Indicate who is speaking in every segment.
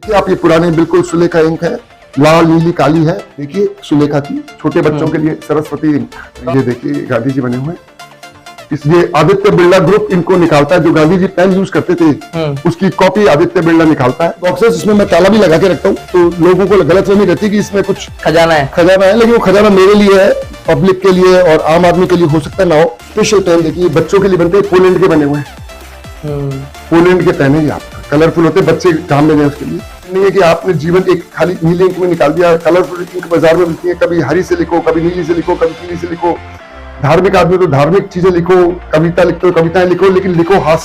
Speaker 1: देखिए आप, ये पुराने बिल्कुल सुलेखा इंक है, लाल नीली काली है। देखिए सुलेखा की, छोटे बच्चों के लिए सरस्वती इंक। ये देखिए गांधी जी बने हुए हैं। इसलिए आदित्य बिरला ग्रुप इनको निकालता है, जो गांधी जी पेन यूज करते थे उसकी कॉपी आदित्य बिरला निकालता है। बॉक्सेस इसमें मैं ताला भी लगा के रखता हूँ, तो लोगों को गलतफहमी रहती है कि इसमें कुछ
Speaker 2: खजाना है,
Speaker 1: लेकिन वो खजाना मेरे लिए है, पब्लिक के लिए और आम आदमी के लिए हो सकता है ना हो। स्पेशल पेन देखिए बच्चों के लिए बनते हैं, पोलैंड के बने हुए हैं। पोलैंड के पेन है, आप कलरफुल होते हैं, बच्चे काम में दें उसके लिए। नहीं है कि आपने जीवन एक खाली नीले इंक में निकाल दिया। कलरफुल इंक बाजार में मिलती है, कभी हरी से लिखो, कभी नीली से लिखो, कभी पीली से लिखो। धार्मिक आदमी तो धार्मिक चीजें लिखो, कविता लिखते हो कविताएं लिखो, लेकिन लिखो हाथ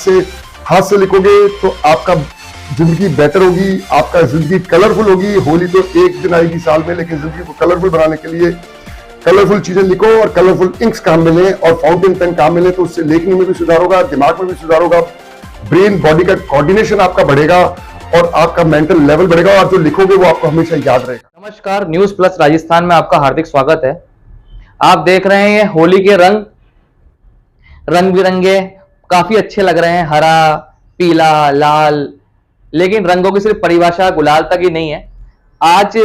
Speaker 1: से लिखोगे तो आपका जिंदगी बेटर होगी, आपका जिंदगी कलरफुल होगी। होली तो एक दिन आएगी साल में, लेकिन जिंदगी को कलरफुल बनाने के लिए कलरफुल चीजें लिखो और कलरफुल इंक्स काम मिले और फाउंटेन पेन काम मिले, तो उससे लेखनी में भी सुधार होगा, दिमाग में भी सुधार होगा, ब्रेन बॉडी का कोऑर्डिनेशन आपका बढ़ेगा और आपका मेंटल लेवल बढ़ेगा और जो लिखोगे वो आपको हमेशा याद रहेगा।
Speaker 2: नमस्कार, न्यूज प्लस राजस्थान में आपका हार्दिक स्वागत है। आप देख रहे हैं होली के रंग बिरंगे काफी अच्छे लग रहे हैं, हरा, पीला, लाल। लेकिन रंगों की सिर्फ परिभाषा गुलाल तक ही नहीं है। आज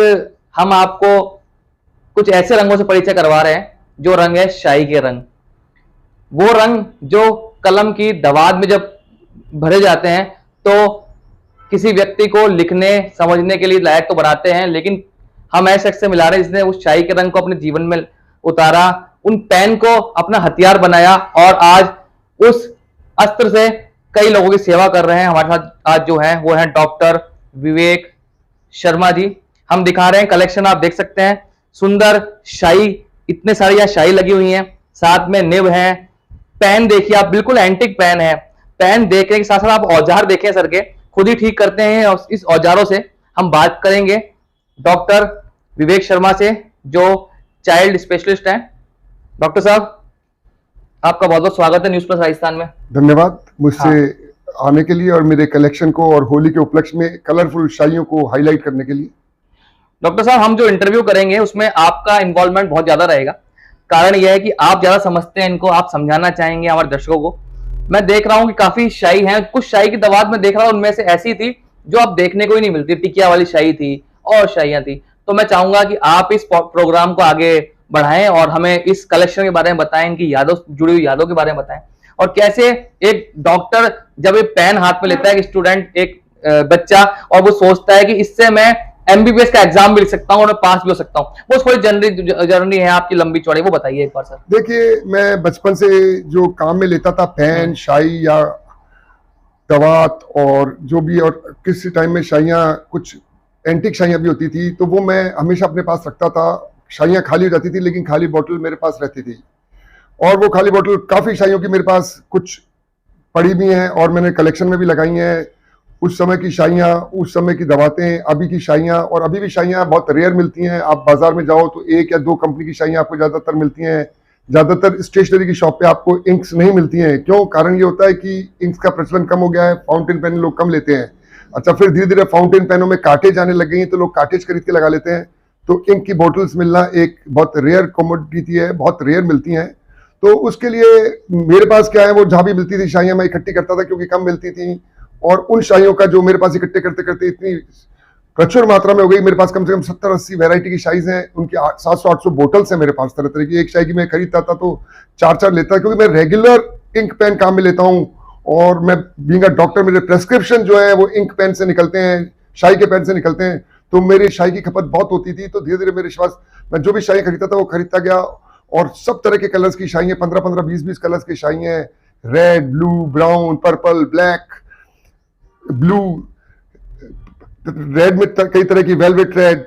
Speaker 2: हम आपको कुछ ऐसे रंगों से परिचय करवा रहे हैं जो रंग है शाही के रंग। वो रंग जो कलम की दवात में जब भरे जाते हैं तो किसी व्यक्ति को लिखने समझने के लिए लायक तो बनाते हैं, लेकिन हम ऐसे शख्स से मिला रहे हैं जिसने उस शाही के रंग को अपने जीवन में उतारा, उन पेन को अपना हथियार बनाया और आज उस अस्त्र से कई लोगों की सेवा कर रहे हैं। हमारे साथ आज जो है वो है डॉक्टर विवेक शर्मा जी। हम दिखा रहे हैं कलेक्शन, आप देख सकते हैं, सुंदर शाही, इतने सारी यहाँ शाही लगी हुई हैं, साथ में निब है। पेन देखिए आप, बिल्कुल एंटिक पेन है। पेन देखने के साथ साथ आप औजार देखें सर के, खुद ही ठीक करते हैं। और इस औजारों से हम बात करेंगे डॉक्टर विवेक शर्मा से, जो चाइल्ड स्पेशलिस्ट हैं। डॉक्टर साहब, आपका बहुत बहुत स्वागत है न्यूज प्लस राजस्थान में।
Speaker 1: धन्यवाद मुझसे आने के लिए और मेरे कलेक्शन को और होली के उपलक्ष्य में कलरफुल शाइयों को हाईलाइट करने के लिए।
Speaker 2: डॉक्टर साहब, हम जो इंटरव्यू करेंगे उसमें आपका इन्वॉल्वमेंट बहुत ज्यादा रहेगा। कारण यह है कि आप ज्यादा समझते हैं इनको, आप समझाना चाहेंगे हमारे दर्शकों को। मैं देख रहा हूं कि काफी शाही हैं, कुछ शाही की दवात में देख रहा हूं, उनमें से ऐसी थी जो आप देखने को ही नहीं मिलती, टिकिया वाली शाही थी और शाहियां थी। तो मैं चाहूंगा कि आप इस प्रोग्राम को आगे बढ़ाएं और हमें इस कलेक्शन के बारे में बताएं, इनकी यादों, जुड़ी हुई यादों के बारे में बताएं, और कैसे एक डॉक्टर जब एक पेन हाथ में लेता है, एक स्टूडेंट, एक बच्चा, और वो सोचता है कि इससे मैं एमबीबीएस का एग्जाम भी लिख सकता हूं और मैं पास भी हो सकता हूं। वो थोड़ी जर्नी है आपकी लंबी चौड़ी, वो बताइए एक बार सर।
Speaker 1: देखिए, मैं बचपन से जो काम में लेता था, पेन, शाही या दवात और जो भी, और किसी टाइम में शाइयाँ, कुछ एंटिक शाइयाँ भी होती थी, तो वो मैं हमेशा अपने पास रखता था। शाइयाँ खाली हो जाती थी लेकिन खाली बोतल मेरे पास रहती थी, और वो खाली बोतल काफ़ी शाइयों की मेरे पास कुछ पड़ी भी हैं और मैंने कलेक्शन में भी लगाई हैं। उस समय की शाइयाँ, उस समय की दवातें, अभी की शाइयाँ, और अभी भी शाइयाँ बहुत रेयर मिलती हैं। आप बाजार में जाओ तो एक या दो कंपनी की शाइयाँ आपको ज़्यादातर मिलती हैं। ज़्यादातर स्टेशनरी की शॉप पे आपको इंक्स नहीं मिलती हैं। क्यों? कारण ये होता है कि इंक्स का प्रचलन कम हो गया है, फाउंटेन पेन लोग कम लेते हैं। अच्छा, फिर धीरे धीरे फाउंटेन पेनों में कार्टेज आने लग गई हैं, तो लोग कार्टेज खरीद के लगा लेते हैं। तो इंक की बोटल्स मिलना एक बहुत रेयर कमोडिटी है, बहुत रेयर मिलती हैं। तो उसके लिए मेरे पास क्या है, वो जहाँ भी मिलती थी शाइयाँ मैं इकट्ठी करता था, क्योंकि कम मिलती थी। और उन शाइयों का जो मेरे पास इकट्ठे करते करते इतनी प्रचुर मात्रा में हो गई, मेरे पास कम से कम 70-80 वैरायटी की शाइज हैं। उनकी 700-800 बोटल्स हैं मेरे पास तरह तरह की। एक शाही की मैं खरीदता था तो 4-4 लेता, क्योंकि मैं रेगुलर इंक पेन काम में लेता हूँ। और मैं बीइंग अ डॉक्टर, मेरे प्रेस्क्रिप्शन जो है वो इंक पेन से निकलते हैं, शाही के पेन से निकलते हैं। तो मेरी शाही की खपत बहुत होती थी। तो धीरे धीरे मेरे विश्वास, मैं जो भी शाही खरीदता था वो खरीदता गया, और सब तरह के कलर्स की शाही है, 15-15, 20-20 कलर्स की शाही है। Red, blue, brown, purple, black, blue, red में कई तरह की, वेलवेट रेड,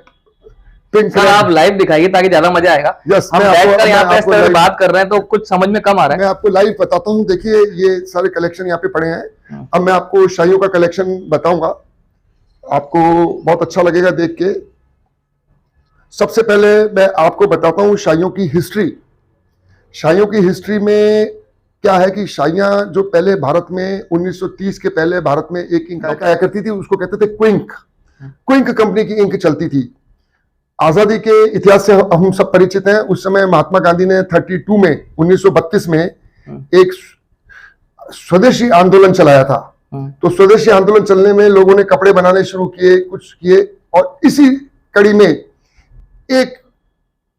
Speaker 1: पिंक।
Speaker 2: सर आप लाइव दिखाइए ताकि ज्यादा मजा आएगा।
Speaker 1: यस,
Speaker 2: हम बैठकर यहाँ पे इस तरह बात कर रहे हैं तो कुछ समझ में कम आ रहा है।
Speaker 1: मैं आपको लाइव बताता हूँ। देखिए, ये सारे कलेक्शन यहाँ पे पड़े हैं। अब मैं आपको शाइयों का कलेक्शन बताऊंगा, आपको बहुत अच्छा लगेगा देख के। सबसे पहले मैं आपको बताता हूँ शाइयों की हिस्ट्री। शाइयों की हिस्ट्री में क्या है कि शाइयाँ जो पहले भारत में 1930 के पहले भारत में एक इंक आया करती थी, उसको कहते थे क्विंक। क्विंक कंपनी की इंक चलती थी। आजादी के इतिहास से हम सब परिचित हैं। उस समय महात्मा गांधी ने 1932 में एक स्वदेशी आंदोलन चलाया था। तो स्वदेशी आंदोलन चलने में लोगों ने कपड़े बनाने शुरू किए, कुछ किए, और इसी कड़ी में एक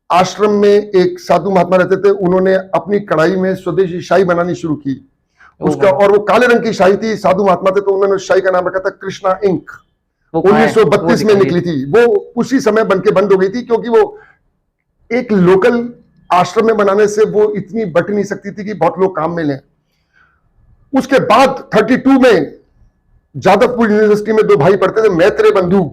Speaker 1: आश्रम में एक साधु महात्मा रहते थे, उन्होंने अपनी कढ़ाई में स्वदेशी शाही बनानी शुरू की। उसका, और वो काले रंग की शाही थी, साधु महात्मा थे, तो उन्होंने उस शाही का नाम रखा था कृष्णा इंक।
Speaker 2: वो कहाँ है?
Speaker 1: 1932 में निकली थी वो, उसी समय बनके बंद हो गई थी, क्योंकि वो एक लोकल आश्रम में बनाने से वो इतनी बट नहीं सकती थी कि बहुत लोग काम में लें। उसके बाद 32 में जादवपुर यूनिवर्सिटी में दो भाई पढ़ते थे, मैत्रेय बंधु,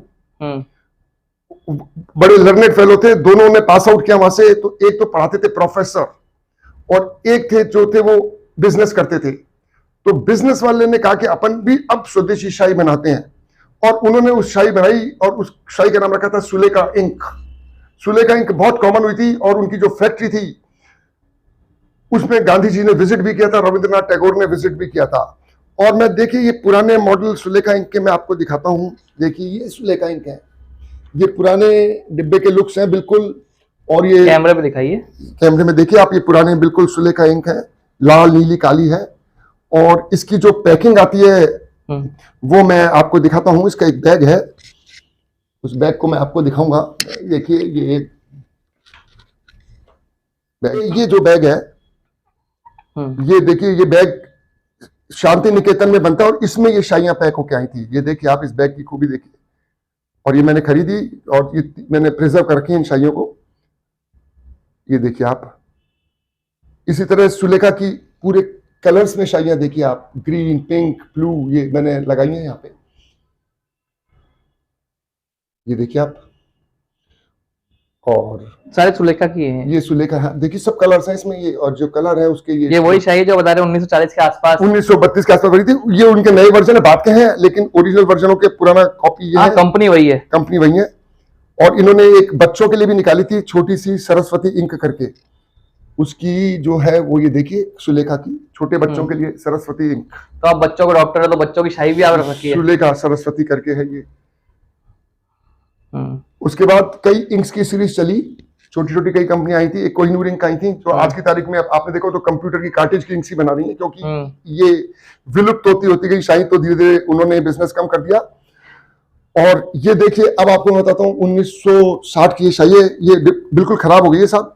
Speaker 1: बड़े लर्नेड फेलो थे, दोनों ने पास आउट किया वहां से। तो एक तो पढ़ाते थे प्रोफेसर, और एक थे जो थे वो बिजनेस करते थे। तो बिजनेस वाले ने कहा कि अपन भी अब स्वदेशी शाही बनाते हैं, और उन्होंने उस शाही बनाई, और उस शाही का नाम रखा था सुलेखा इंक। सुलेखा इंक बहुत कॉमन हुई थी, और उनकी जो फैक्ट्री थी उसमें गांधी जी ने विजिट भी किया था, रविंद्रनाथ टैगोर ने विजिट भी किया था। और मैं देखिए ये पुराने मॉडल सुलेखा इंक के मैं आपको दिखाता हूं। देखिए ये सुलेखा इंक है, ये पुराने डिब्बे के लुक्स हैं बिल्कुल। और ये
Speaker 2: कैमरे पे दिखाइए,
Speaker 1: कैमरे में देखिए आप, ये पुराने बिल्कुल सुलेखा इंक है, लाल नीली काली है। और इसकी जो पैकिंग आती है वो मैं आपको दिखाता हूं। इसका एक बैग है, उस बैग को मैं आपको दिखाऊंगा। देखिए ये बैग, ये जो बैग है, ये देखिए ये बैग शांति निकेतन में बनता है, और इसमें ये शाइयां पैक होके आई थी। ये देखिए आप, इस बैग की खूबी देखिए। और ये मैंने खरीदी, और ये मैंने प्रिजर्व कर रखी है इन शाइयों को। ये देखिए आप, इसी तरह सुलेखा की पूरे कलर्स में शाइयां देखिए आप, ग्रीन, पिंक, ब्लू, ये मैंने लगाई है यहाँ पे। ये देखिए आप, और
Speaker 2: सारे सुलेखा की हैं।
Speaker 1: ये सुलेखा है, देखिए सब कलर्स हैं इसमें। ये, और जो कलर है उसके,
Speaker 2: ये वही शाही है जो बता रहे हैं 1940 के आसपास,
Speaker 1: 1932 के आसपास बनी थी। ये उनके नए वर्जन है, बात के हैं, लेकिन ओरिजिनल वर्जनों के पुराना कॉपी ये है।
Speaker 2: कंपनी वही है,
Speaker 1: कंपनी वही है। और इन्होंने एक बच्चों के लिए भी निकाली थी, छोटी सी सरस्वती इंक करके, उसकी जो है वो ये देखिए सुलेखा की, छोटे बच्चों के लिए सरस्वती इंक।
Speaker 2: तो आप बच्चों को डॉक्टर है तो बच्चों की शाही भी आप रख रखी है।
Speaker 1: सुलेखा सरस्वती करके है ये। उसके बाद कई इंक्स की सीरीज चली, छोटी छोटी कई कंपनियां आई थी। एक कोहिनूर इंक आई थी, जो आज की तारीख में आपने देखो तो कंप्यूटर की कार्टेज की इंक्स ही बना रही है, क्योंकि ये विलुप्त होती गई शाही, तो धीरे धीरे उन्होंने बिजनेस कम कर दिया। और ये देखिए, अब आपको मैं बताता हूँ, 1960 की ये शाही है, ये बिल्कुल खराब हो गई है साहब,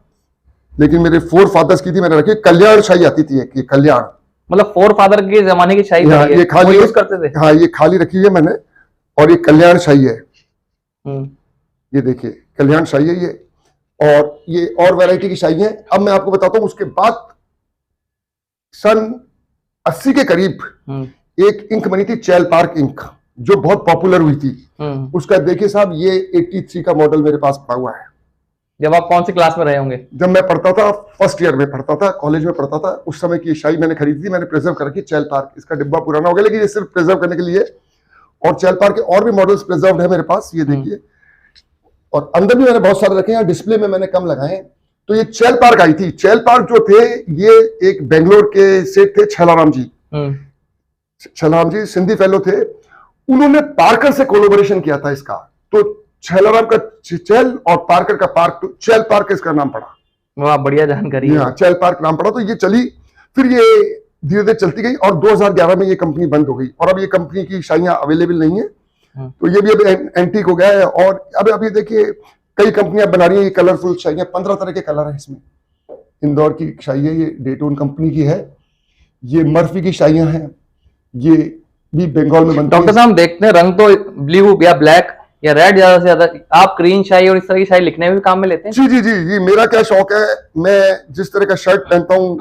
Speaker 1: लेकिन मेरे फोर फादर्स की थी, मैंने रखी। कल्याण शाही आती थी एक, ये कल्याण,
Speaker 2: मतलब फोर फादर के जमाने की शाही है,
Speaker 1: ये खाली
Speaker 2: यूज करते थे।
Speaker 1: हाँ, ये खाली रखी है मैंने, और ये कल्याण शाही है। ये देखिए कल्याण शाही है ये, और ये और वैरायटी की शाही है। अब मैं आपको बताता हूँ, उसके बाद सन 80 के करीब एक इंक बनी थी, चैल पार्क इंक, जो बहुत पॉपुलर हुई थी। उसका देखिए साहब, ये 83 का मॉडल मेरे पास पड़ा हुआ है।
Speaker 2: जब आप कौन सी क्लास में रहे होंगे?
Speaker 1: जब मैं पढ़ता था, फर्स्ट ईयर में पढ़ता था, कॉलेज में पढ़ता था, उस समय की शाही मैंने खरीदी थी, मैंने प्रिजर्व कर रखी। चैल पार्क, इसका डिब्बा पुराना हो गया, लेकिन ये सिर्फ प्रिजर्व करने के लिए। और चैल पार्क के और भी मॉडल्स प्रिजर्व है मेरे पास, ये देखिए। और अंदर भी मैंने बहुत सारे रखे हैं, डिस्प्ले में मैंने कम लगाए। तो ये चैल पार्क आई थी। चैल पार्क जो थे, ये एक बेंगलोर के सेठ थे, छलाराम जी। छलाराम जी सिंधी फेलो थे, उन्होंने पार्कर से कोलैबोरेशन किया था इसका। तो छलाराम का चैल और पार्कर का पार्क, तो चैल पार्क इसका नाम पड़ा।
Speaker 2: वाह, बढ़िया जानकारी है।
Speaker 1: हाँ, चैल पार्क नाम पड़ा। तो ये चली, फिर ये धीरे धीरे चलती गई, और 2011 में ये कंपनी बंद हो गई, और अब ये कंपनी की शाइयां अवेलेबल नहीं है। तो ये भी अब एंटीक हो गया है। और अब अभी देखिए कई कंपनियां बना रही हैं ये कलरफुल शाइयां, 15 तरह के कलर हैं इसमें। इंदौर की शाही है, ये डेटोन कंपनी की है। ये मर्फी की शाइयां हैं, ये भी बंगाल में बनती है।
Speaker 2: डॉक्टर साहब, देखते हैं रंग तो ब्लू या ब्लैक या रेड ज्यादा से ज्यादा, आप ग्रीन शाही और इस तरह की शाही लिखने में भी काम में लेते हैं?
Speaker 1: जी जी जी जी, मेरा क्या शौक है, मैं जिस तरह का शर्ट पहनता हूँ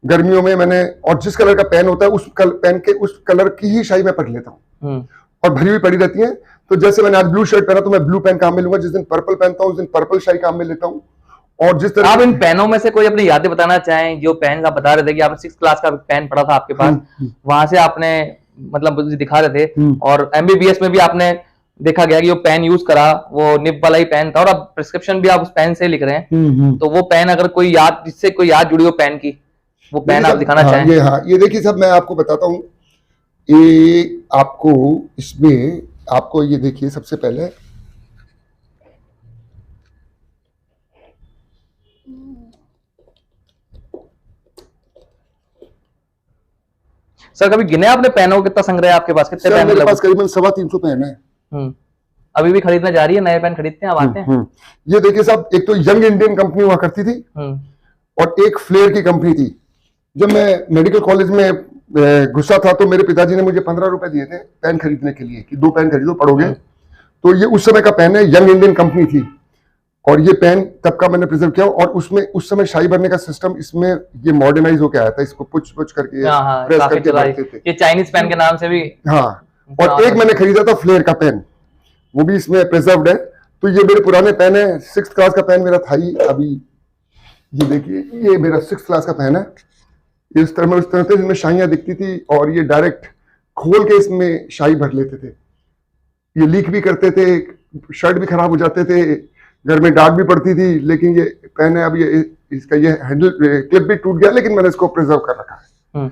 Speaker 1: गर्मियों में, मैंने, और जिस कलर का पेन होता है उस पेन के उस कलर की ही शाही मैं पढ़ लेता हूँ, और भरी हुई पड़ी रहती है। तो जैसे मैंने आज ब्लू शर्ट पहना, तो मैं ब्लू पेन काम में लूंगा। जिस दिन पर्पल पहनता हूँ उस दिन पर्पल शाही काम में लेता हूँ। और जिस तरह
Speaker 2: आप इन पेनों में से कोई अपनी यादें बताना चाहें? जो पेन आप बता रहे थे कि आपने 6th क्लास का पेन पढ़ा था आपके पास, वहां से आपने मतलब मुझे दिखा रहे थे, और एमबीबीएस में भी आपने देखा गया कि वो पेन यूज करा, वो निब वाला ही पेन था, और अब प्रिस्क्रिप्शन भी आप उस पेन से लिख रहे हैं। तो वो पेन, अगर कोई याद, जिससे कोई याद जुड़ी हो पेन की, वो पेन आप दिखाना चाहें?
Speaker 1: ये देखिए साहब, मैं आपको बताता हूँ। ये आपको इसमें, आपको ये देखिए, सबसे पहले
Speaker 2: सर कभी गिने आपने पेनों का कितना संग्रह है आपके पास, कितने
Speaker 1: सर
Speaker 2: पेन
Speaker 1: मेरे
Speaker 2: लगभग?
Speaker 1: पास करीबन 350 पेन है।
Speaker 2: अभी भी खरीदना जा रही है, नए पेन खरीदते हैं आप, आते हैं?
Speaker 1: ये देखिए साहब, एक तो यंग इंडियन कंपनी हुआ करती थी और एक फ्लेयर की कंपनी थी। जब मैं मेडिकल कॉलेज में घुसा था तो मेरे पिताजी ने मुझे 15 रुपए दिए थे पेन खरीदने के लिए कि 2 पेन खरीदो, पढ़ोगे। तो ये उस समय का पेन है, यंग इंडियन कंपनी थी। और ये पेन तब का मैंने प्रिजर्व किया और उसमें उस समय शाई भरने का सिस्टम इसमें ये मॉडर्नाइज होकर आया था, इसको पुछ पुछ करके प्रेस
Speaker 2: काफी
Speaker 1: करके
Speaker 2: चला
Speaker 1: भरते थे।
Speaker 2: ये चाइनीज पेन के नाम से भी।
Speaker 1: हाँ, और एक मैंने खरीदा था फ्लेयर का पेन, वो भी इसमें प्रिजर्व्ड है। तो ये मेरे पुराने पेन है, 6th क्लास का पेन मेरा था ही। अभी ये देखिए, ये मेरा 6th क्लास का पेन है। इस तरह में उस तरह से जिसमें शाइयां दिखती थी और ये डायरेक्ट खोल के इसमें शाई भर लेते थे। ये लीक भी करते थे, शर्ट भी खराब हो जाते थे, घर में डांट भी पड़ती थी। लेकिन ये पेन है, अब ये इसका ये हैंडल क्लिप भी टूट गया, लेकिन मैंने इसको प्रिजर्व कर रखा है।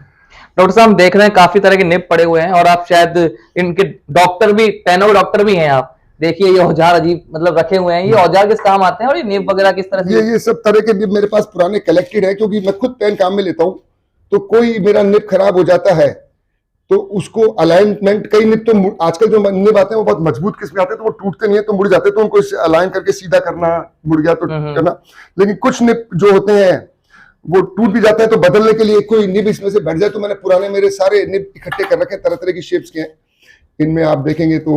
Speaker 2: डॉक्टर साहब हम देख रहे हैं काफी तरह के निब पड़े हुए हैं और आप शायद इनके डॉक्टर भी, पेनों के डॉक्टर भी हैं आप। देखिए ये औजार अजीब मतलब रखे हुए हैं, ये औजार किस काम आते हैं और ये निब वगैरह किस तरह से?
Speaker 1: ये सब तरह के निब मेरे पास पुराने कलेक्टेड है, क्योंकि मैं खुद पेन काम में लेता हूँ। तो कोई मेरा निब खराब हो जाता है तो उसको अलाइनमेंट, कई निब तो आजकल जो निब आते हैं वो बहुत मजबूत किस्म के आते हैं, तो वो टूटते नहीं है तो मुड़ जाते हैं, तो उनको अलाइन करके सीधा करना, मुड़ गया तो करना। लेकिन कुछ निब जो होते हैं वो टूट भी जाते हैं, तो बदलने के लिए कोई निब इसमें से बढ़ जाए तो मैंने पुराने मेरे सारे निब इकट्ठे कर रखे, तरह तरह की शेप्स के हैं। इनमें आप देखेंगे तो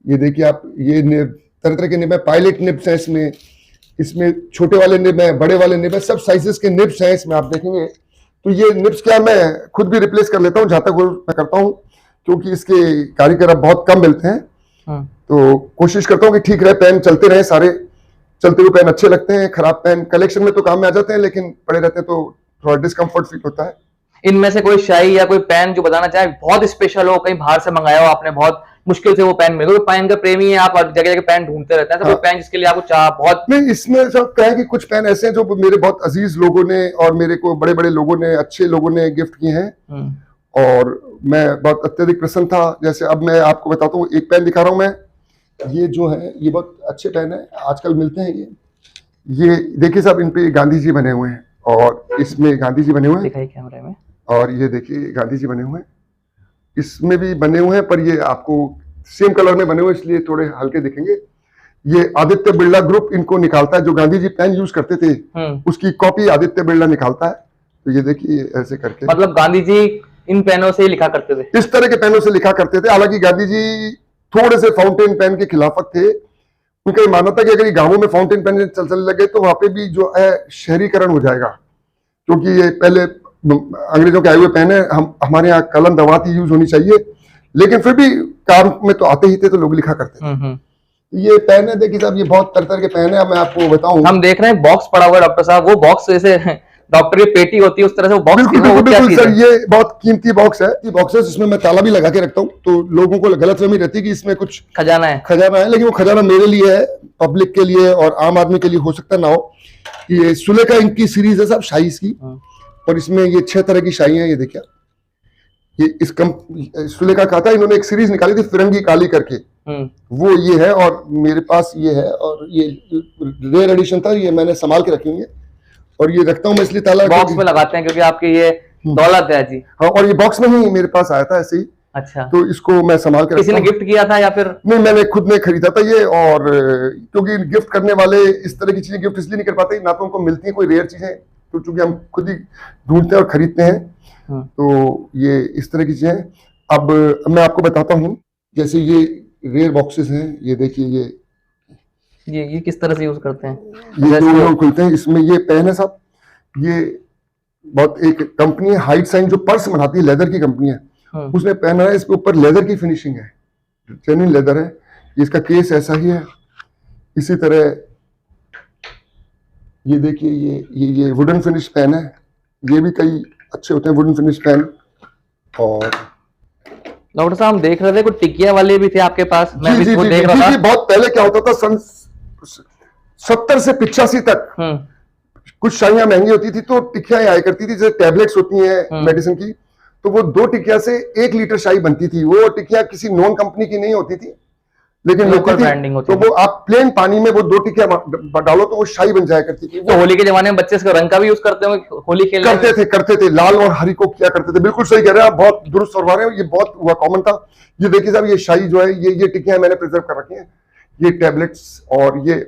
Speaker 1: ये देखिए आप, ये निब तरह तरह के निब है, पायलट निब्स हैं इसमें, इसमें छोटे वाले निब है, बड़े वाले निब है, सब साइजेस के निब्स हैं इसमें आप देखेंगे। तो ये निब्स क्या मैं खुद भी रिप्लेस कर लेता हूँ जहां तक मैं करता हूँ, क्योंकि इसके कारीगर अब बहुत कम मिलते हैं। तो कोशिश करता हूँ कि ठीक रहे, पेन चलते रहे, सारे चलते हुए पेन अच्छे लगते हैं। खराब पेन कलेक्शन में तो काम में आ जाते हैं, लेकिन पड़े रहते हैं तो थोड़ा डिस्कम्फर्ट फील होता है।
Speaker 2: इनमें से कोई शाई या कोई पेन जो बताना चाहे बहुत स्पेशल हो, कहीं बाहर से मंगाया हो आपने, बहुत मुश्किल से वो पेन मिले, कोई पेन का प्रेमी है आप, जगह जगह पेन ढूंढते रहते हैं, तो कोई पेन जिसके लिए आपको चाह बहुत?
Speaker 1: नहीं, इसमें सब क्या है कि कुछ पेन ऐसे हैं जो मेरे बहुत अजीज लोगों ने और मेरे को बड़े बड़े लोगों ने, अच्छे लोगों ने गिफ्ट किए हैं और मैं बहुत अत्यधिक प्रसन्न था। जैसे अब मैं आपको बताता हूँ, एक पेन दिखा रहा हूँ मैं, ये जो है ये बहुत अच्छे पेन है, आजकल मिलते हैं ये देखिए साहब, इन पे गांधी जी बने हुए हैं और इसमें गांधी जी बने हुए हैं,
Speaker 2: दिखाई कैमरे में,
Speaker 1: और ये देखिए गांधी जी बने हुए हैं, इसमें भी बने हुए हैं, पर ये आपको सेम कलर में बने हुए इसलिए थोड़े हल्के दिखेंगे। ये आदित्य बिरला ग्रुप इनको निकालता है, जो गांधी जी पेन यूज करते थे उसकी कॉपी आदित्य बिरला निकालता है। तो ये देखिए ऐसे करके,
Speaker 2: मतलब गांधी जी इन पेनों से ही लिखा करते थे,
Speaker 1: इस तरह के पेनों से लिखा करते थे। हालांकि गांधी जी थोड़े से फाउंटेन पेन के खिलाफत थे, उनका ये मानना था कि अगर ये गांवों में फाउंटेन पेन चलने लगे तो वहां पे भी जो है शहरीकरण हो जाएगा, क्योंकि ये पहले अंग्रेजों के आए हुए पेन है, हमारे यहाँ कलम दवात ही यूज होनी चाहिए, लेकिन फिर भी काम में तो आते ही थे तो लोग लिखा करते थे। ये पेन है, देखिए साहब, ये बहुत तरह तरह के पेन है। मैं आपको बताऊं,
Speaker 2: हम देख रहे हैं बॉक्स पड़ा हुआ है डॉक्टर साहब, वो बॉक्स जैसे डॉक्टर की पेटी होती है उस तरह से वो बॉक्स?
Speaker 1: बिल्कुल सर, ये बहुत कीमती बॉक्स है। ये बॉक्सेस इसमें मैं ताला भी लगा के रखता हूँ, तो लोगों को गलतफहमी रहती है कि इसमें कुछ
Speaker 2: खजाना है,
Speaker 1: लेकिन वो खजाना मेरे लिए है, पब्लिक के लिए और आम आदमी के लिए हो सकता ना हो। ये सुलेखा इनकी सीरीज है साहब, शाइस की, और इसमें ये 6 तरह की शाही है। ये देखिए, ये इस सुलेखा का था, इन्होंने एक सीरीज निकाली थी फिरंगी काली करके, वो ये है, और मेरे पास ये है, और ये रेयर एडिशन था, ये मैंने संभाल के रखी हुई है और ये रखता हूँ मैं इसलिए ताला
Speaker 2: बॉक्स में लगाते हैं क्योंकि आपकी ये दौलत है जी।
Speaker 1: हाँ, और ये बॉक्स में ही मेरे पास आया था ऐसे ही।
Speaker 2: अच्छा,
Speaker 1: तो इसको मैं संभाल के,
Speaker 2: किसी ने गिफ्ट किया था या फिर?
Speaker 1: नहीं, मैंने खुद ने खरीदा था ये, और क्योंकि गिफ्ट करने वाले इस तरह की चीजें गिफ्ट इसलिए नहीं कर पाते, ना तो उनको मिलती है कोई रेयर चीजें, तो चूंकि हम खुद ही ढूंढते हैं और खरीदते हैं, तो ये इस तरह की चीजें। अब मैं आपको बताता हूँ, जैसे ये रेयर बॉक्सेस हैं, ये देखिए,
Speaker 2: ये किस तरह से यूज करते हैं?
Speaker 1: ये जो लोग खुलते हैं, इसमें ये पेन है साहब, ये बहुत एक कंपनी है हाइट साइन, जो पर्स बनाती है, लेदर की कंपनी है, उसने पेन है, इसके ऊपर लेदर की फिनिशिंग है, जेन्युइन लेदर है। इसका केस ऐसा ही है, इसी तरह ये देखिए, ये वुडन फिनिश पेन है, ये भी कई अच्छे होते हैं वुडन फिनिश पेन। और
Speaker 2: डॉक्टर साहब हम देख रहे थे कुछ टिकिया वाले भी थे आपके पास, मैं
Speaker 1: जी,
Speaker 2: भी देख रहा था।
Speaker 1: बहुत पहले क्या होता था, सन 70 से 85 तक कुछ शाइयां महंगी होती थी तो टिकियां आया करती थी, जैसे टैबलेट्स होती हैं मेडिसिन की, तो वो 2 टिकिया से 1 लीटर शाई बनती थी। वो टिकिया किसी नॉन कंपनी की नहीं होती थी, लेकिन
Speaker 2: Local
Speaker 1: होती थी,
Speaker 2: branding होती
Speaker 1: तो
Speaker 2: थी।
Speaker 1: वो आप प्लेन पानी में वो 2 टिकिया डालो तो वो शाही बन जाया करती थी।
Speaker 2: तो होली के जमाने में बच्चे इसका रंग का भी यूज करते होंगे होली खेलने में?
Speaker 1: करते थे लाल और हरी को किया करते थे। बिल्कुल सही कह रहे हैं आप, बहुत दुरुस्त फरमा रहे हैं, ये बहुत हुआ कॉमन था। ये देखिए साहब, ये शाही जो है, ये टिकियां मैंने प्रिजर्व कर रखी हैं, ये टैबलेट्स, और ये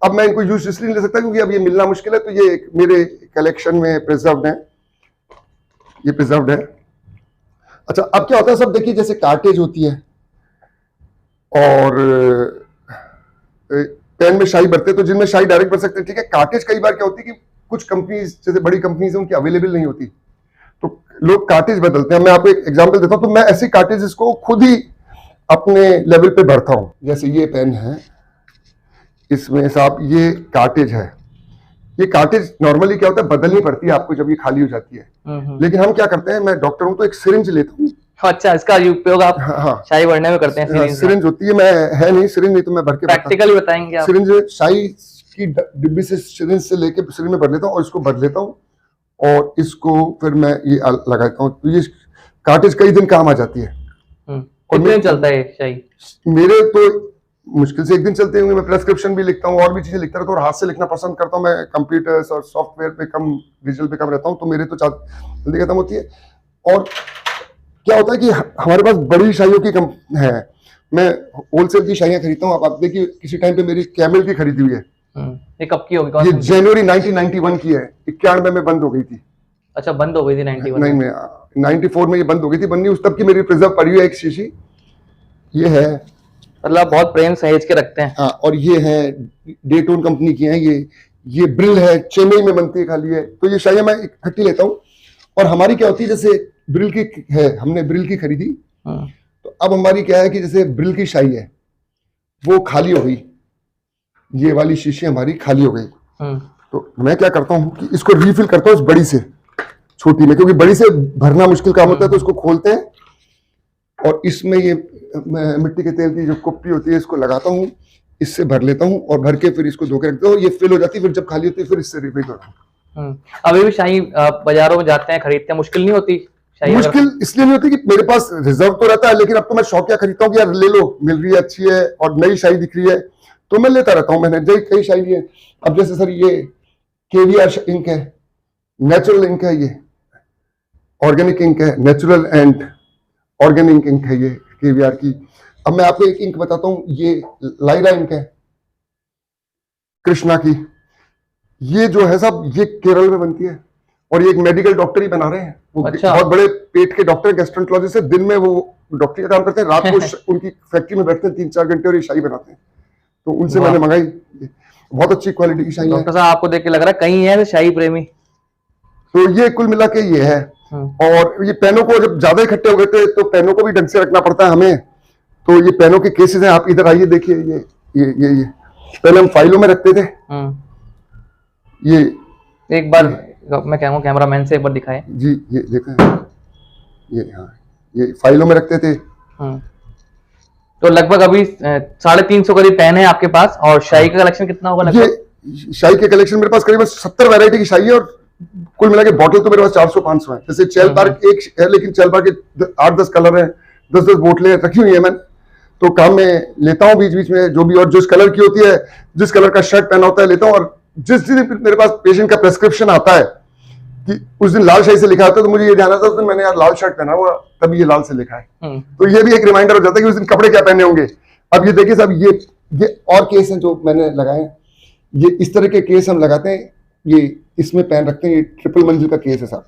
Speaker 1: अब मैं इनको यूज इसलिए नहीं ले सकता क्योंकि अब ये मिलना मुश्किल है, तो ये मेरे कलेक्शन में प्रिजर्व्ड है, ये प्रिजर्व्ड है। अच्छा, अब क्या होता है सब, देखिए जैसे कार्टेज होती है और पेन में शाही भरते हैं, तो जिनमें शाही डायरेक्ट भर सकते हैं, ठीक है। कार्टेज कई बार क्या होती है कि कुछ कंपनीज, जैसे बड़ी कंपनीज है, उनकी अवेलेबल नहीं होती, तो लोग कार्टेज बदलते हैं। मैं आपको एक एग्जांपल देता हूं, तो मैं ऐसी कार्टेजेस को खुद ही अपने लेवल पे भरता हूं। जैसे ये पेन है, इसमें साहब ये कार्टेज है, ये कार्टेज नॉर्मली क्या होता है, बदलनी पड़ती है आपको जब ये खाली हो जाती है। लेकिन हम क्या करते हैं, मैं डॉक्टर हूं तो एक सिरिंज लेता हूं।
Speaker 2: अच्छा, इसका उपयोग आप
Speaker 1: हाँ,
Speaker 2: शाही भरने में करते हैं? सिरिंज
Speaker 1: सिरिंज होती है, मैं है नहीं सिरिंज, नहीं तो मैं भर के
Speaker 2: प्रैक्टिकली बताएंगे आप?
Speaker 1: सिरिंज शाही की डिब्बी से सिरिंज से लेके सिरिंज में भर लेता हूँ और इसको भर लेता हूँ, और इसको फिर मैं ये लगाता हूँ, तो ये कार्टेज कई दिन काम आ जाती है।
Speaker 2: कितने दिन चलता है शाही?
Speaker 1: मेरे तो मुश्किल से 1 दिन चलते होंगे। मैं प्रेस्क्रिप्शन भी लिखता हूँ और भी चीजें लिखता रहता हूँ, और हाथ से लिखना पसंद करता हूँ। मैं कंप्यूटर्स और सॉफ्टवेयर पे कम, डिजिटल पे कम रहता हूँ, तो मेरे तो जल्दी खत्म होती है। और क्या होता है कि हमारे पास बड़ी शाहियों की है, मैं होलसेल की शाहियां खरीदता हूँ। आप देखिए किसी टाइम पे मेरी कैमल की खरीदी हुई है।
Speaker 2: ये कब की होगी?
Speaker 1: ये जनवरी 1991 की है, 91 में बंद हो गई थी।
Speaker 2: अच्छा, बंद हो गई थी 91
Speaker 1: नहीं में 94 में ये बंद हो गई थी बननी, उस तब की मेरी प्रिजर्व पड़ी हुई है एक शीशी। ये है,
Speaker 2: मतलब बहुत प्रेम सहेज के रखते हैं।
Speaker 1: हाँ, और ये है डेटोन कंपनी की है, ये ब्रिल है, चेन्नई में बनती है खाली है। तो ये शायद मैं इकट्ठी लेता हूँ। और हमारी क्या होती है, जैसे ब्रिल की है, हमने ब्रिल की खरीदी, तो अब हमारी क्या है कि जैसे ब्रिल की शाही है वो खाली हो गई, ये वाली शीशी हमारी खाली हो गई, तो मैं क्या करता हूँ कि इसको रीफिल करता हूँ इस बड़ी से छोटी में, क्योंकि बड़ी से भरना मुश्किल काम होता है। तो इसको खोलते हैं और इसमें ये मिट्टी के तेल की जो कुप्पी होती है इसको लगाता हूँ, इससे भर लेता हूँ और भर के फिर इसको धो के रखता हूँ। ये फिल हो जाती है, फिर जब खाली होती है फिर इससे रिफिल करता हूँ।
Speaker 2: अभी भी शाही बाजारों में जाते हैं, खरीदते हैं, मुश्किल नहीं होती?
Speaker 1: मुश्किल इसलिए नहीं होती कि मेरे पास रिजर्व तो रहता है, लेकिन अब तो मैं शौकिया खरीदता हूँ कि यार ले लो, मिल रही है, अच्छी है और नई शाही दिख रही है, तो मैं लेता रहता हूँ। मैंने कई शाही ली है। अब जैसे सर ये केवीआर इंक है, नेचुरल इंक है, ये ऑर्गेनिक इंक है, नेचुरल एंड ऑर्गेनिक इंक है ये केवीआर की। अब मैं आपको एक इंक बताता हूँ, ये लाइरा इंक है कृष्णा की। ये जो है साहब, ये केरल में बनती है और ये एक मेडिकल डॉक्टर ही बना रहे हैं। वो
Speaker 2: अच्छा।
Speaker 1: बहुत बड़े पेट के डॉक्टर, गैस्ट्रोएंटरोलॉजिस्ट है। दिन में वो डॉक्टरी का काम करते हैं, रात को उनकी फैक्ट्री में बैठते हैं 3-4 घंटे और ये शाही बनाते हैं। तो उनसे मैंने मंगाई, बहुत अच्छी क्वालिटी की शाही है।
Speaker 2: डॉक्टर साहब आपको देख के लग रहा है कहीं है शाही प्रेमी।
Speaker 1: तो ये कुल मिला के ये है। और ये पेनों को जब ज्यादा इकट्ठे हो गए थे तो पेनों को भी ढंग से रखना पड़ता है हमें। तो ये पेनों के केसेस हैं, आप इधर आइए देखिए। ये पहले हम फाइलों में रखते थे। ये
Speaker 2: एक बार मैं कहूँगा कैमरामैन से एक बार दिखाएं
Speaker 1: जी, ये देखें, ये फाइलों में रखते थे।
Speaker 2: तो लगभग अभी 350 करीब पेन है आपके पास। और शाही का कलेक्शन कितना होगा लगभग?
Speaker 1: ये शाही के कलेक्शन मेरे पास करीबन 70 वैरायटी की शाही है, और कुल मिला के बॉटल तो मेरे पास 400-500 है। जैसे चेल पार्क एक है, लेकिन चेल पार्क के 8-10 कलर हैं, 10-10 बोतलें रखी हुई है मैंने। तो काम में लेता हूँ बीच बीच में जो भी, और जिस कलर की होती है, जिस कलर का शर्ट पहना होता है लेता हूँ। और जिस दिन मेरे पास पेशेंट का प्रेस्क्रिप्शन आता है कि उस दिन लाल शाही से लिखा आता है, तो मुझे ये ध्यान आता है उस दिन मैंने यार लाल शर्ट पहना हुआ, तभी ये लाल से लिखा है। तो ये भी एक रिमाइंडर हो जाता है कि उस दिन कपड़े क्या पहने होंगे। अब ये देखिए साहब, ये और केस हैं जो मैंने लगाए हैं। ये इस तरह के केस हम लगाते हैं, ये इसमें पेन रखते हैं। ये 3 मंजिल का केस है साहब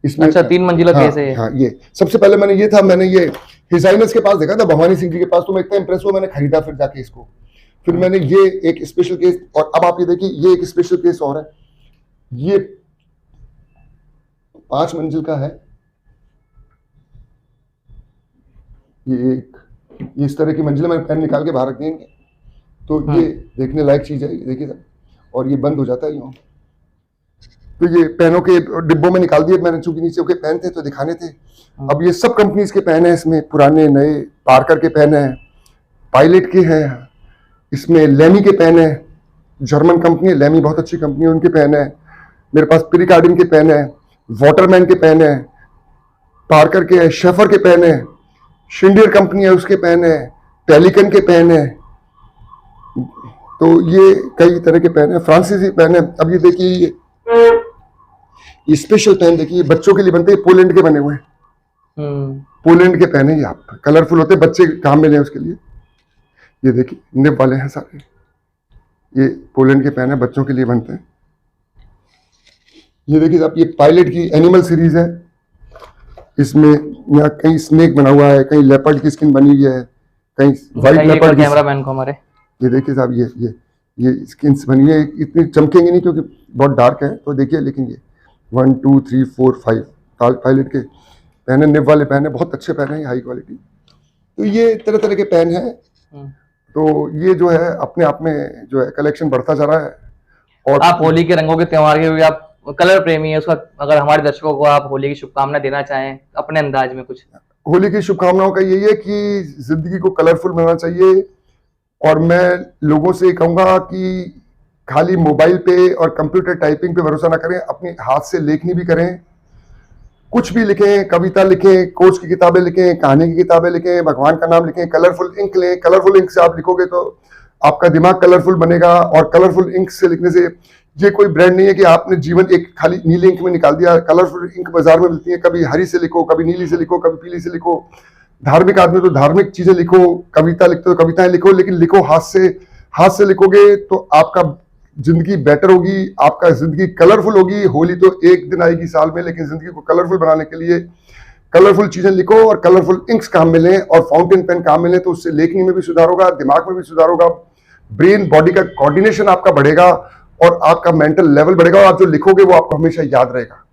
Speaker 1: इसमें।
Speaker 2: अच्छा, 3 मंजिला केस है ये?
Speaker 1: हाँ, ये सबसे पहले मैंने ये हिजाइनस के पास देखा था, भवानी सिंह जी के पास, तो मैं इतना इंप्रेस हुआ, मैंने खरीदा फिर जाके इसको। फिर मैंने ये एक स्पेशल केस, और अब आप ये देखिए ये एक स्पेशल केस और है। ये 5 मंजिल का है। ये इस तरह की मंजिल मैंने पेन निकाल के बाहर रख देंगे, तो ये देखने लायक चीज है। ये देखिए सर, और ये बंद हो जाता है यूं। तो ये पेनों के डिब्बों में निकाल दिए मैंने, चूंकि नीचे के पेन थे तो दिखाने थे। अब ये सब कंपनीज के पेन है इसमें, पुराने नए, पार्कर के पेन है, पायलट के हैं, इसमें लेमी के पेन है, जर्मन कंपनी है लेमी, बहुत अच्छी कंपनी है, उनके पेन है। मेरे पास पिरिकार्डिन के पेन है, वाटरमैन के पेन है, पार्कर के, शेफर के पेन है, शिंडियर कंपनी है उसके पेन है, पेलिकन के पेन है, तो ये कई तरह के पेन है, फ्रांसीसी पेन है। अब ये देखिए, ये स्पेशल पेन देखिए, बच्चों के लिए बनते हैं, पोलैंड के बने हुए हैं। पोलैंड के पेन है, ये आप कलरफुल होते हैं, बच्चे काम में लें उसके लिए। ये देखिए निब वाले हैं सारे, ये पोलैंड के पेन है, बच्चों के लिए बनते हैं। ये देखिए आप, ये पायलट की एनिमल सीरीज है, इसमें यहाँ कहीं स्नेक बना हुआ है, कहीं लेपर्ड की स्किन बनी हुई है, कहीं व्हाइट लेपर्ड की।
Speaker 2: कैमरामैन को हमारे
Speaker 1: ये देखिए साहब, ये स्किन्स बनी है, इतनी चमकेंगी नहीं क्योंकि बहुत डार्क है, तो देखिए। लेकिन ये 1 2 3 4 5 पायलट के पेन है, निब वाले पेन है, बहुत अच्छे पेन है, हाई क्वालिटी। तो ये तरह तरह के पेन है। तो ये जो है अपने आप में जो है कलेक्शन बढ़ता जा रहा है। और
Speaker 2: आप होली के रंगों के त्योहार के भी आप कलर प्रेमी है, उसका अगर हमारे दर्शकों को आप होली की शुभकामना देना चाहें अपने अंदाज में कुछ।
Speaker 1: होली की शुभकामनाओं का यही है कि जिंदगी को कलरफुल बनाना चाहिए। और मैं लोगों से कहूंगा कि खाली मोबाइल पे और कंप्यूटर टाइपिंग पे भरोसा ना करें, अपने हाथ से लेखनी भी करें, कुछ भी लिखें, कविता लिखें, कोच की किताबें लिखें, कहानी की किताबें लिखें, भगवान का नाम लिखें, कलरफुल इंक लें। कलरफुल इंक से आप लिखोगे तो आपका दिमाग कलरफुल बनेगा। और कलरफुल इंक से लिखने से ये कोई ब्रांड नहीं है कि आपने जीवन एक खाली नीले इंक में निकाल दिया। कलरफुल इंक बाजार में मिलती है, कभी हरी से लिखो, कभी नीली से लिखो, कभी पीली से लिखो। धार्मिक आदमी तो धार्मिक चीजें लिखो, कविता लिखते हो तो कविताएं लिखो, लेकिन लिखो हाथ से। हाथ से लिखोगे तो आपका जिंदगी बेटर होगी, आपका जिंदगी कलरफुल होगी। होली तो एक दिन आएगी साल में, लेकिन जिंदगी को कलरफुल बनाने के लिए कलरफुल चीजें लिखो और कलरफुल इंक्स काम में लें और फाउंटेन पेन काम में लें, तो उससे लेखनी में भी सुधार होगा, दिमाग में भी सुधार होगा, ब्रेन बॉडी का कोऑर्डिनेशन आपका बढ़ेगा और आपका मेंटल लेवल बढ़ेगा और आप जो लिखोगे वो आपको हमेशा याद रहेगा।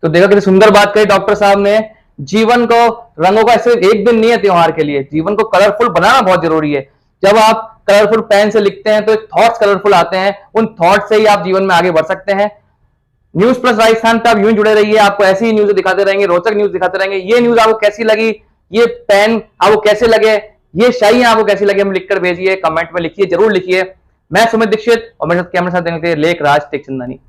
Speaker 2: तो देखो कितनी सुंदर बात कही डॉक्टर साहब ने। जीवन को रंगों का सिर्फ एक दिन नहीं है त्योहार के लिए, जीवन को कलरफुल बनाना बहुत जरूरी है। जब आप कलरफुल पेन से लिखते हैं तो एक थॉट्स कलरफुल आते हैं, उन थॉट्स से ही आप जीवन में आगे बढ़ सकते हैं। न्यूज प्लस राजस्थान पे आप यूं जुड़े रहिए, आपको ऐसी ही न्यूज दिखाते रहेंगे, रोचक न्यूज दिखाते रहेंगे। ये न्यूज आपको कैसी लगी, ये पेन आपको कैसे लगे, ये शाही आपको कैसी लगी, हमें लिखकर भेजिए, कमेंट में लिखिए, जरूर लिखिए। मैं सुमित दीक्षित और मेरे साथ कैमरे साथ लेख राज टेकचंदानी।